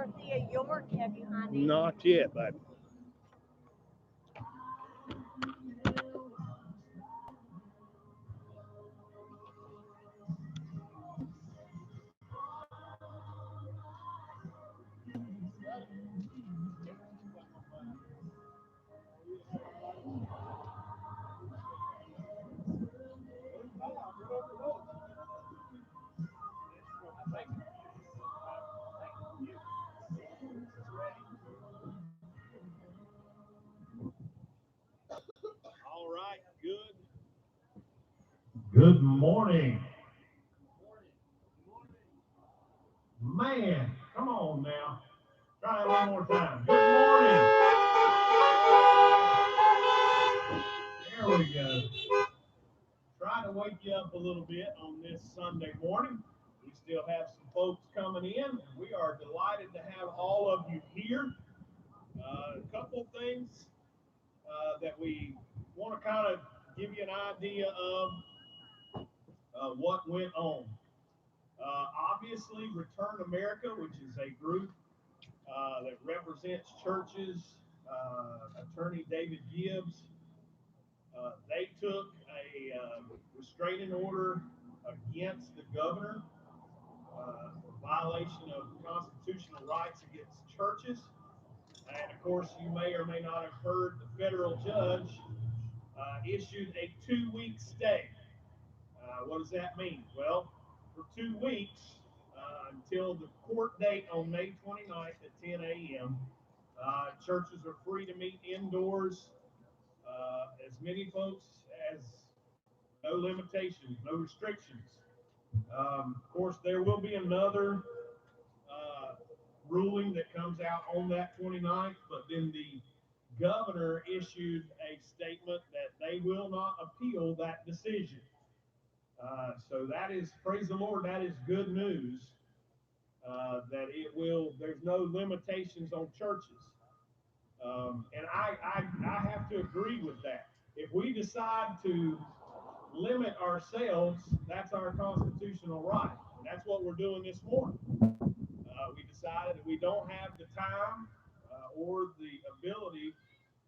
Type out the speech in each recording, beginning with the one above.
Dorothea York, have you, honey? Not yet, baby. All right, good. Good morning. Man, come on now. Try it one more time. Good morning. There we go. Trying to wake you up a little bit on this Sunday morning. We still have some folks coming in, and we are delighted to have all of you here. A couple things that we want to kind of give you an idea of what went on. Obviously, Return America, which is a group that represents churches, Attorney David Gibbs, they took a restraining order against the governor for violation of constitutional rights against churches. And of course, you may or may not have heard the federal judge issued a 2-week stay. What does that mean? Well, for 2 weeks, until the court date on May 29th at 10 a.m., churches are free to meet indoors. As many folks as no limitations, no restrictions. Of course, there will be another ruling that comes out on that 29th, but then the governor issued a statement that they will not appeal that decision. So that is, praise the Lord, that is good news. That it will, there's no limitations on churches. And I have to agree with that. If we decide to limit ourselves, that's our constitutional right. And that's what we're doing this morning. We decided that we don't have the time or the ability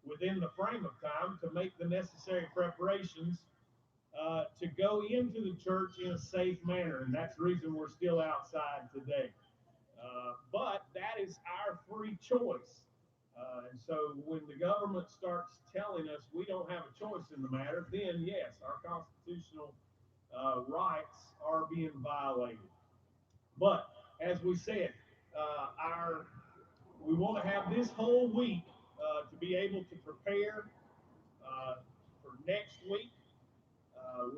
within the frame of time to make the necessary preparations to go into the church in a safe manner. And that's the reason we're still outside today. But that is our free choice. And so when the government starts telling us we don't have a choice in the matter, then yes, our constitutional rights are being violated. But as we said, we want to have this whole week to be able to prepare for next week.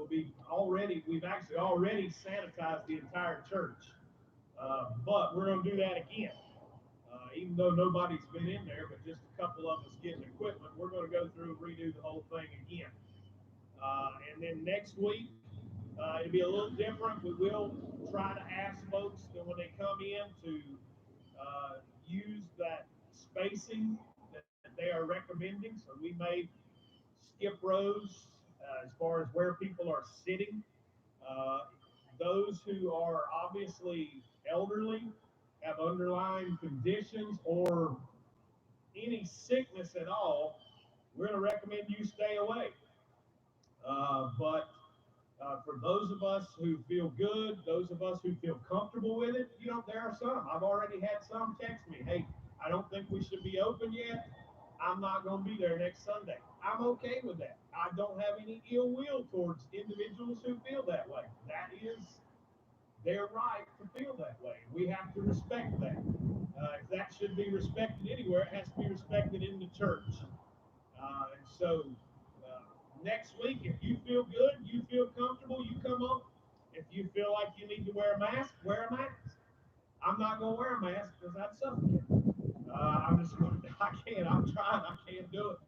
We've actually already sanitized the entire church, but we're going to do that again. Even though nobody's been in there, but just a couple of us getting equipment, we're going to go through and redo the whole thing again. And then next week, it'll be a little different. We will try to ask folks that when they come in to use that spacing that they are recommending. So we may skip rows as far as where people are sitting. Those who are obviously elderly, have underlying conditions, or any sickness at all, we're going to recommend you stay away. But for those of us who feel good, those of us who feel comfortable with it, there are some. I've already had some text me, hey, I don't think we should be open yet. I'm not going to be there next Sunday. I'm okay with that. I don't have any ill will towards individuals who feel that way. That is their right to feel that way. We have to respect that. If that should be respected anywhere, it has to be respected in the church. And so next week, if you feel good, you feel comfortable, you come on. If you feel like you need to wear a mask, wear a mask. I'm not going to wear a mask because I'd suffocate. I'm just going to, I can't, I'm trying, I can't do it.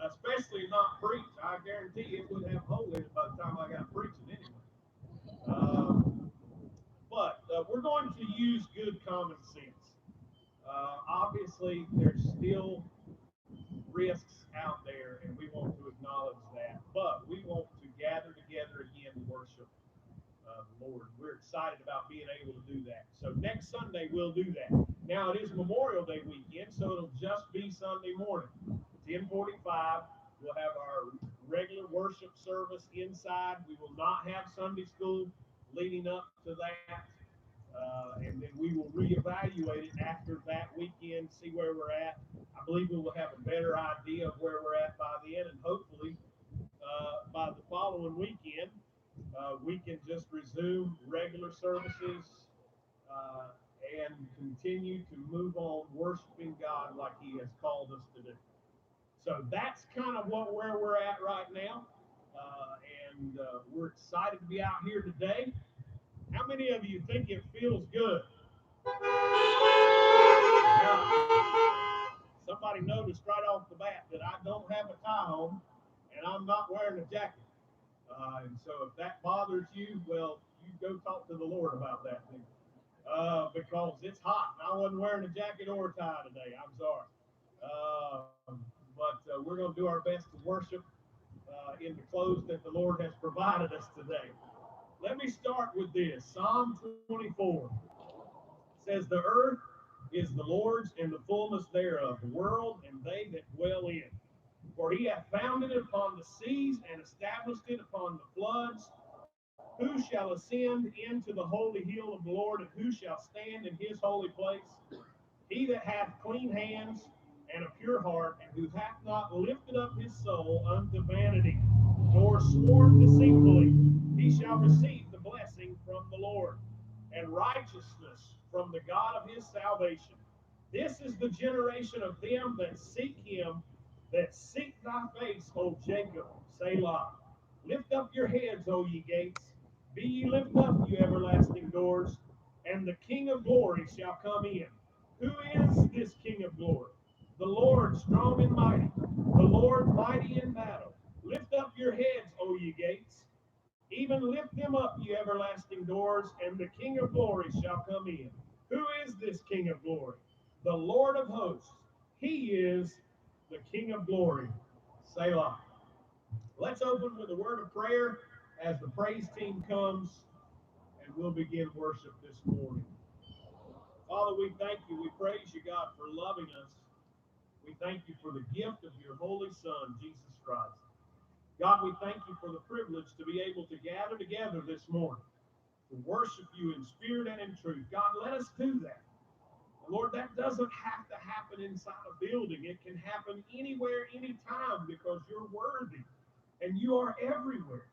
Especially not preach. I guarantee it would have a hole in it by the time I got preaching anyway. But we're going to use good common sense. Obviously, there's still risks out there, and we want to acknowledge that. But we want to gather together again to worship the Lord. We're excited about being able to do that. So next Sunday, we'll do that. Now it is Memorial Day weekend, so it'll just be Sunday morning. 10:45. We'll have our regular worship service inside. We will not have Sunday school leading up to that. And then we will reevaluate it after that weekend, see where we're at. I believe we will have a better idea of where we're at by then, and hopefully by the following weekend, we can just resume regular services uh, and continue to move on worshiping God like He has called us to do. So that's kind of where we're at right now, and we're excited to be out here today. How many of you think it feels good? Now, somebody noticed right off the bat that I don't have a tie on, and I'm not wearing a jacket. And so if that bothers you, well, you go talk to the Lord about that thing. Because it's hot, and I wasn't wearing a jacket or a tie today. I'm sorry. But we're going to do our best to worship in the clothes that the Lord has provided us today. Let me start with this. Psalm 24 says, "The earth is the Lord's and the fullness thereof, the world and they that dwell in. For he hath founded it upon the seas and established it upon the floods. Who shall ascend into the holy hill of the Lord, and who shall stand in his holy place? He that hath clean hands and a pure heart, and who hath not lifted up his soul unto vanity, nor sworn deceitfully, he shall receive the blessing from the Lord, and righteousness from the God of his salvation. This is the generation of them that seek him, that seek thy face, O Jacob. Selah. Lift up your heads, O ye gates. Be ye lifted up, you everlasting doors, and the King of glory shall come in. Who is this King of glory? The Lord strong and mighty, the Lord mighty in battle. Lift up your heads, O ye gates. Even lift them up, ye everlasting doors, and the King of glory shall come in. Who is this King of glory? The Lord of hosts. He is the King of glory. Selah. Let's open with a word of prayer as the praise team comes, and we'll begin worship this morning. Father, we thank you. We praise you, God, for loving us. We thank you for the gift of your Holy Son, Jesus Christ. God, we thank you for the privilege to be able to gather together this morning to worship you in spirit and in truth. God, let us do that. Lord, that doesn't have to happen inside a building. It can happen anywhere, anytime, because you're worthy and you are everywhere.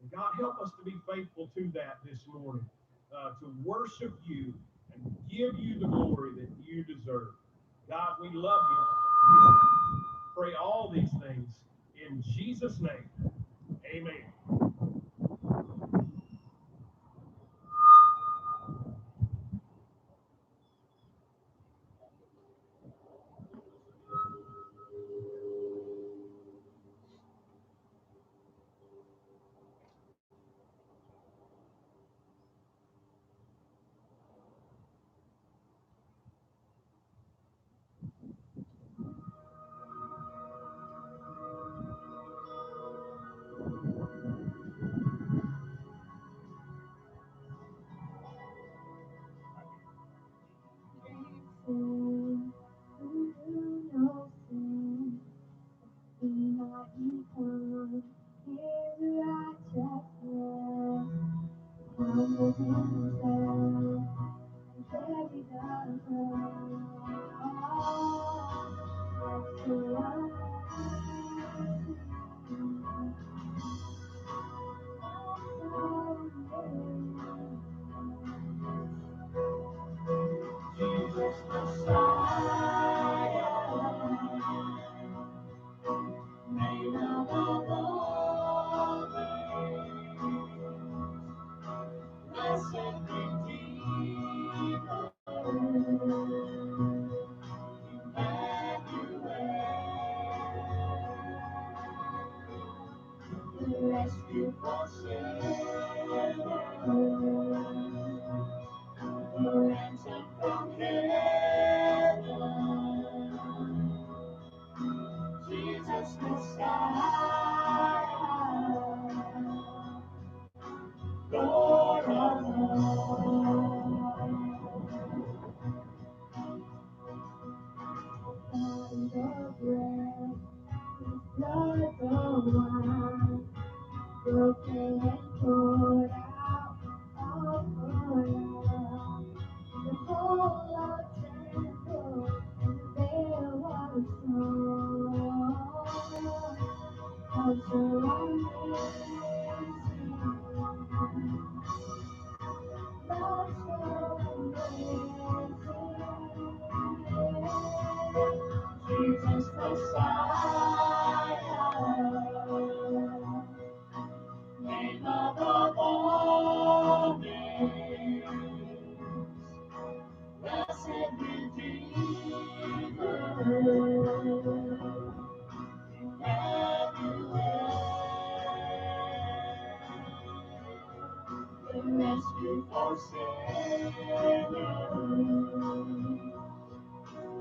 And God, help us to be faithful to that this morning, to worship you and give you the glory that you deserve. God, we love you. Pray all these things in Jesus' name. Amen. poured out all for love. The whole of temple and there was strong. Of surrounding love so amazing. Jesus Messiah, name above all names, blessed Redeemer, Emmanuel, the rescue for sinners,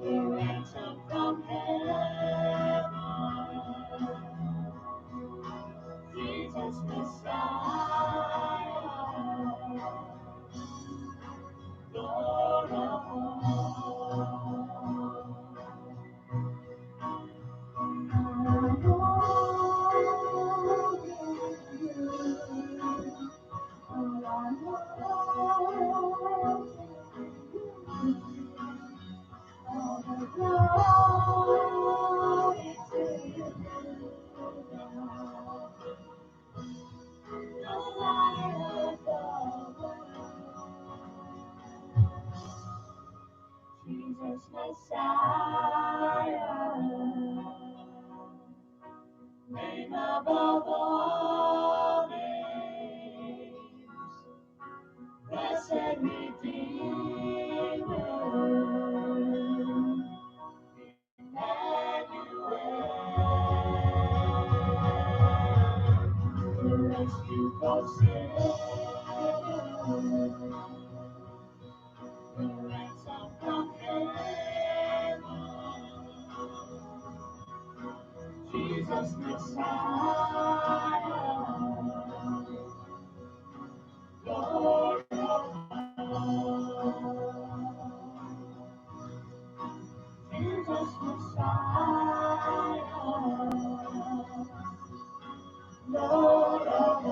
the ransom from heaven, Jesus Messiah, Lord of Jesus Messiah, name above all names, blessed Redeemer, Emmanuel, the rescue for sinners, the ransom from heaven, Jesus Messiah, Lord of Jesus Messiah, Lord of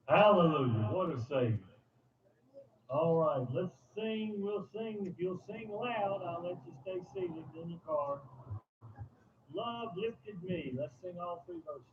Hallelujah. What a Savior. All right, let's sing. We'll sing. If you'll sing loud, I'll let you stay seated in your car. Love lifted me. Let's sing all three verses.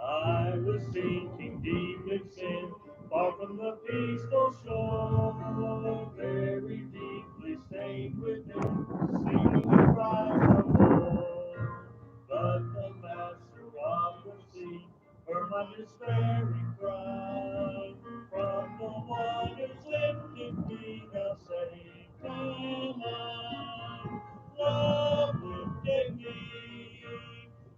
I was sinking deep in sin, far from the peaceful shore, very deeply stained within, singing a cry for more. But the master of the sea heard my despairing cry. From the waters lifted me, now saved am I. Love lifted me.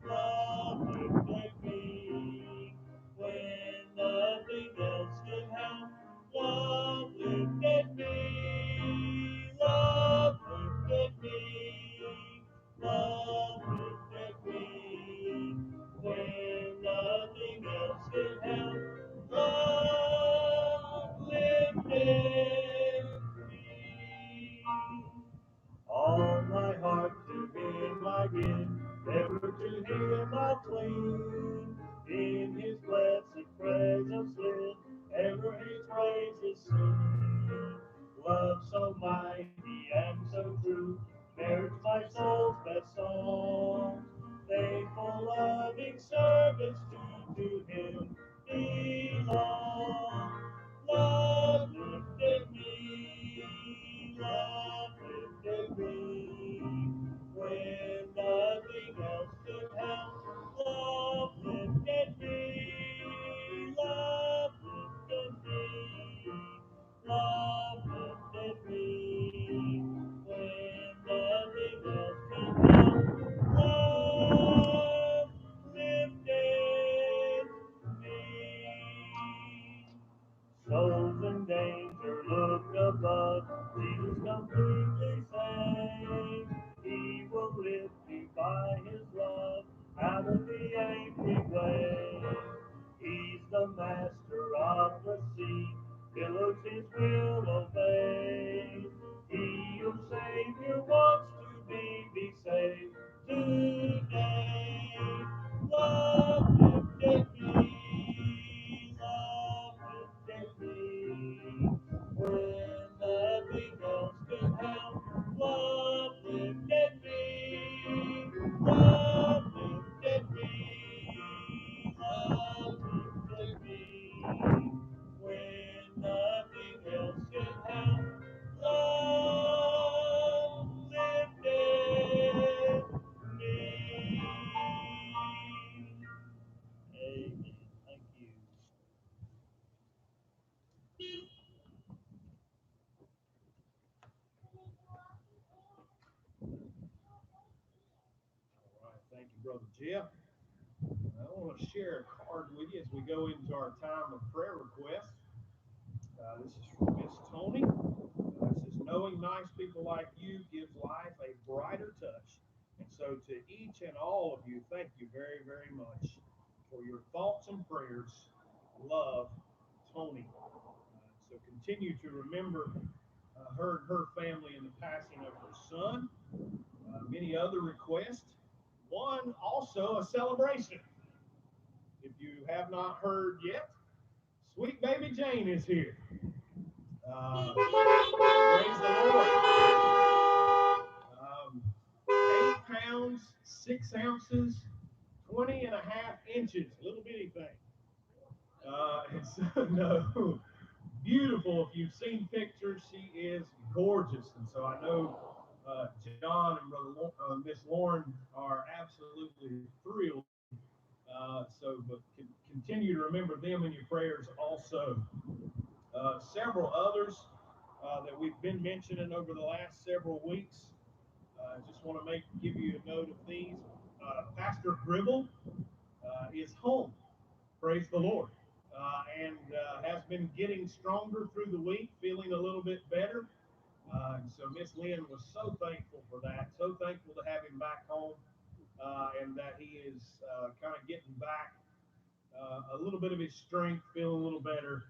Love lifted me when nothing else could help. Love lifted me. Love lifted me. Love lifted me when nothing else could help. Love lifted me. All my heart to Him I give, ever to Him I'll cling. In His blessed presence live, ever His praises sing. Love so mighty and so true, merits my soul's best song. Faithful, loving service to Him belong. Love lifted me, love lifted me, when nothing else could help. Love lifted me, the blood. Jesus completely saved. He will lift you by his love out of the angry wave. He's the master of the sea. Billows his will obey. He, your Savior, wants to be saved today. Love lifted me, love lifted me. When nothing else could help, love lifted me, love lifted me, love lifted me. When nothing else could help, love lifted me. Amen. Thank you. All right, thank you, Brother Jeff. I want to share a card with you as we go into our time of prayer requests. This is from Miss Tony. It says, knowing nice people like you gives life a brighter touch. And so to each and all of you, thank you very, very much for your thoughts and prayers. Love, Tony. So continue to remember her and her family in the passing of her son. Many other requests. One, also a celebration. If you have not heard yet, sweet baby Jane is here. Praise the Lord. 8 pounds, 6 ounces, 20 and a half inches. Little bitty thing. No, beautiful. If you've seen pictures, she is gorgeous. And so I know John and Miss Lauren are absolutely thrilled. But continue to remember them in your prayers also. Several others that we've been mentioning over the last several weeks. Just want to give you a note of these. Pastor Gribble is home. Praise the Lord. And has been getting stronger through the week, feeling a little bit better. And so Miss Lynn was so thankful for that, so thankful to have him back home, and that he is kind of getting back a little bit of his strength, feeling a little better,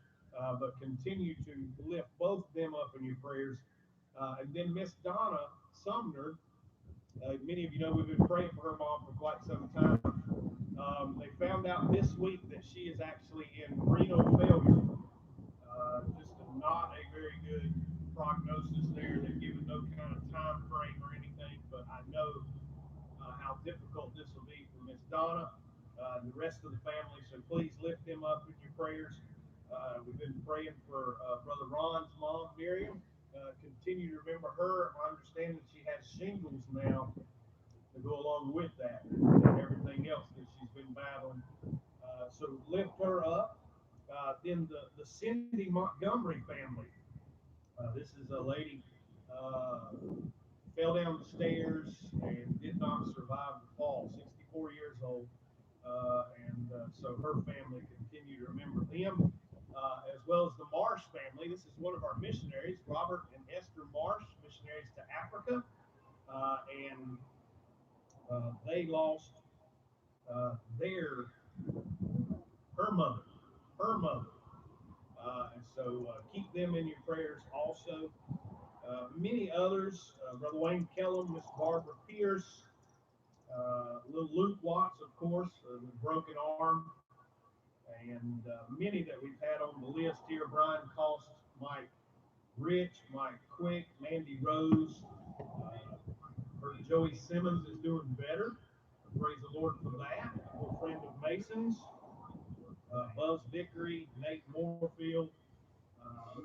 but continue to lift both of them up in your prayers. And then Miss Donna Sumner, many of you know we've been praying for her mom for quite some time. They found out this week that she is actually in renal failure. Just not a very good prognosis there. They've given no kind of time frame or anything, but I know how difficult this will be for Miss Donna and the rest of the family. So please lift them up in your prayers. We've been praying for Brother Ron's mom, Miriam. Continue to remember her. I understand that she has shingles now to go along with that and everything else that she's been battling. So lift her up. Then the Cindy Montgomery family. This is a lady fell down the stairs and did not survive the fall. 64 years old. So her family, continue to remember them, as well as the Marsh family. This is one of our missionaries, Robert and Esther Marsh, missionaries to Africa. And they lost her mother. And so keep them in your prayers also. Many others, Brother Wayne Kellum, Miss Barbara Pierce, little Luke Watts, of course, with broken arm, and many that we've had on the list here: Brian Cost, Mike Rich, Mike Quick, Mandy Rose. Heard Joey Simmons is doing better. Praise the Lord for that. A good friend of Mason's. Buzz Vickery, Nate Moorfield.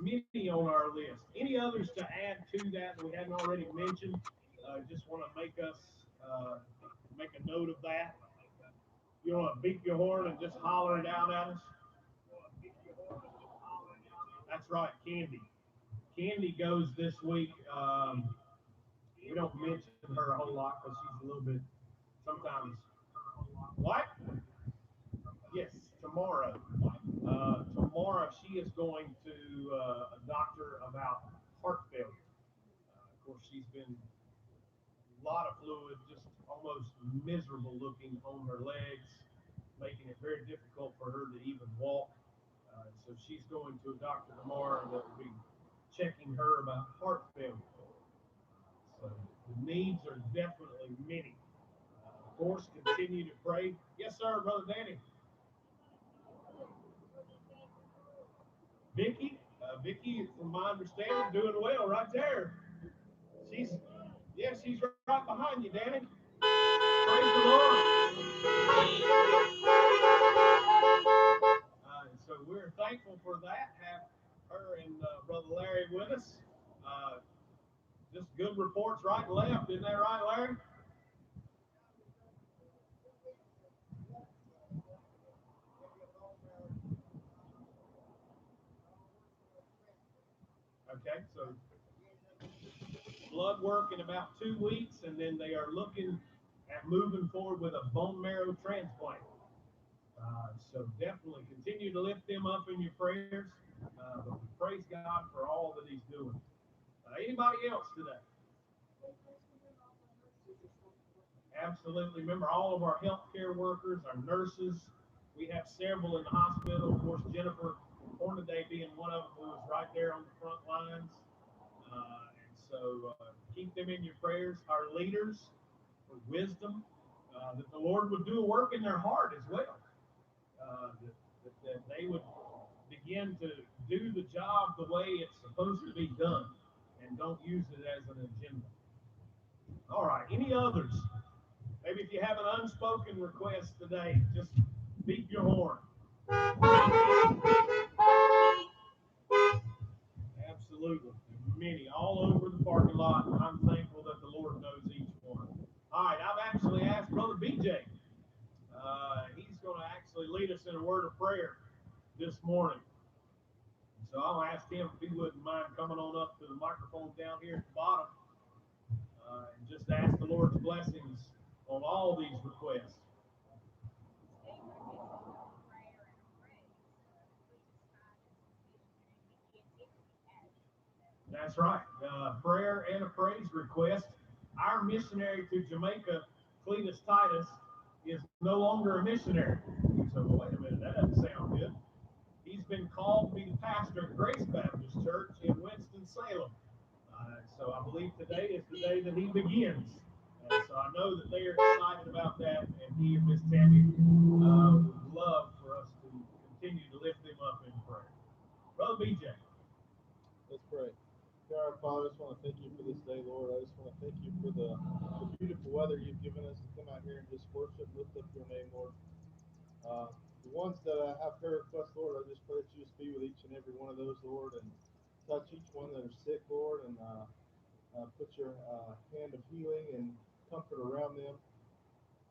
Many on our list. Any others to add to that we hadn't already mentioned? Just want to make a note of that. You want to beat your horn and just holler it out at us? That's right, Candy. Candy goes this week. We don't mention her a whole lot because she's a little bit sometimes. What? Yes, tomorrow. Tomorrow she is going to a doctor about she's been a lot of fluid, just almost miserable looking on her legs, making it very difficult for her to even walk. So she's going to a doctor tomorrow that will be checking her about heart failure. So the needs are definitely many. Of course, continue to pray. Yes, sir, Brother Danny. Vicky, from my understanding, doing well right there. She's right behind you, Danny. Praise the Lord. So we're thankful for that. Have her and Brother Larry with us. Just good reports right and left. Isn't that right, Larry? Okay, so blood work in about 2 weeks, and then they are looking at moving forward with a bone marrow transplant. So definitely continue to lift them up in your prayers. But we praise God for all that He's doing. Anybody else today? Absolutely. Remember all of our healthcare workers, our nurses. We have several in the hospital. Of course, Jennifer Hornaday being one of them who was right there on the front lines. And so keep them in your prayers. Our leaders for wisdom, that the Lord would do a work in their heart as well. That they would begin to do the job the way it's supposed to be done and don't use it as an agenda. All right, any others? Maybe if you have an unspoken request today, just beep your horn. Absolutely. Many all over the parking lot. I'm thankful that the Lord knows each one. All right, I've actually asked Brother BJ. He's going to actually lead us in a word of prayer this morning. So I'll ask him if he wouldn't mind coming on up to the microphone down here at the bottom and just ask the Lord's blessings on all these requests. That's right. Prayer and a praise request. Our missionary to Jamaica, Cletus Titus, is no longer a missionary. You say, well, wait a minute, that doesn't sound good. He's been called to be the pastor at Grace Baptist Church in Winston-Salem. So I believe today is the day that he begins. So I know that they are excited about that, and he and Miss Tammy would love for us to continue to lift them up in prayer. Brother BJ. Let's pray. Dear our Father, I just want to thank you for this day, Lord. I just want to thank you for the beautiful weather you've given us to come out here and just worship, lift up your name, Lord. The ones that have prayer requests, Lord, I just pray that you just be with each and every one of those, Lord, and touch each one that are sick, Lord, and put your hand of healing and comfort around them.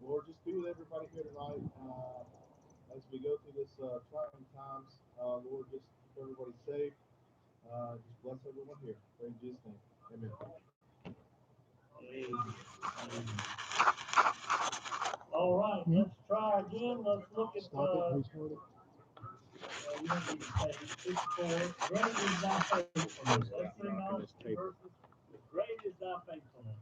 Lord, just be with everybody here tonight as we go through this trying times. Lord, just keep everybody safe. Just bless everyone here. Pray in Jesus' name. Amen. Amen. All right, let's try again. Let's look at you don't need to say 64. Great is thy faithfulness. Let's sing all the verses. Great is thy faithfulness.